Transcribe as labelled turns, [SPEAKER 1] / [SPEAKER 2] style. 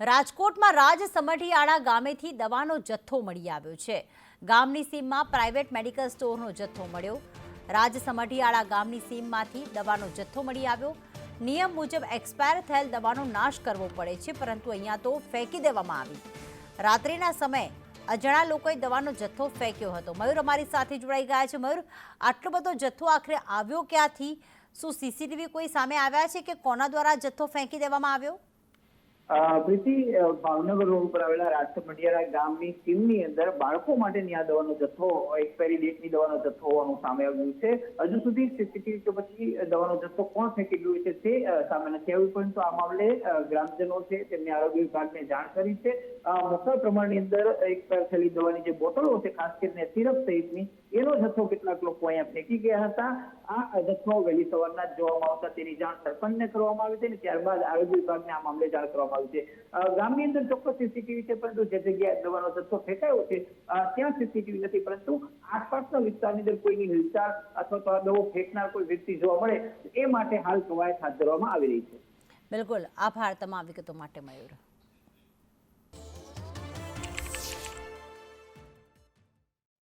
[SPEAKER 1] રાજકોટમાં રાજસમઢિયાળા ગામેથી દવાનો જથ્થો મળી આવ્યો છે। ગામની સીમમાં પ્રાઇવેટ મેડિકલ સ્ટોરનો જથ્થો મળ્યો। રાજસમઢિયાળા ગામની સીમમાંથી દવાનો જથ્થો મળી આવ્યો। નિયમ મુજબ એક્સપાયર થયેલ દવાનો નાશ કરવો પડે છે, પરંતુ અહીંયા તો ફેંકી દેવામાં આવી। રાત્રિના સમયે અજાણ્યા લોકોએ દવાનો જથ્થો ફેંક્યો હતો। મયુર અમારી સાથે જોડાઈ ગયા છે। મયુર, આટલો બધો જથ્થો આખરે આવ્યો ક્યાંથી? શું સીસીટીવી કોઈ સામે આવ્યા છે કે કોના દ્વારા જથ્થો ફેંકી દેવામાં આવ્યો?
[SPEAKER 2] પ્રીતિ, ભાવનગર રોડ ઉપર આવેલા રાજસમઢિયાળા ગામની સીમની અંદર બાળકો માટેની આ દવાનો જથ્થો એક્સપાયરી ડેટની દવાનો જથ્થો હોવાનું સામે આવ્યું છે। હજુ સુધી સીસીટીવી કે પછી દવાનો જથ્થો કોણ ફેંકી ગયું છે તે સામે નથી આવ્યું, પરંતુ આ મામલે ગ્રામજનો છે તેમને આરોગ્ય વિભાગને જાણ કરી છે। મોટા પ્રમાણની અંદર એક્સપાયર થયેલી દવાની જે બોટલો છે, ખાસ કરીને સિરપ સહિતની, એનો જથ્થો કેટલાક લોકો અહીંયા ફેંકી ગયા હતા। આ જથ્થો વહેલી સવારના જ જોવામાં આવતા તેની જાણ સરપંચને કરવામાં આવી હતી અને ત્યારબાદ આરોગ્ય વિભાગને આ મામલે જાણ કરવામાં આવી છે। ગામની અંદર ચોક્કસ સીસીટીવી છે, પરંતુ જે જગ્યાએ દવાનો જથ્થો ફેંકાયો છે ત્યાં સીસીટીવી નથી, પરંતુ આસપાસના વિસ્તારની અંદર કોઈની હિલચાલ અથવા તો આ દવો ફેંકનાર કોઈ વ્યક્તિ જોવા મળે એ માટે હાલ કવાયત હાથ ધરવામાં આવી રહી છે।
[SPEAKER 1] બિલકુલ, આભાર તમામ વિગતો માટે મયુર।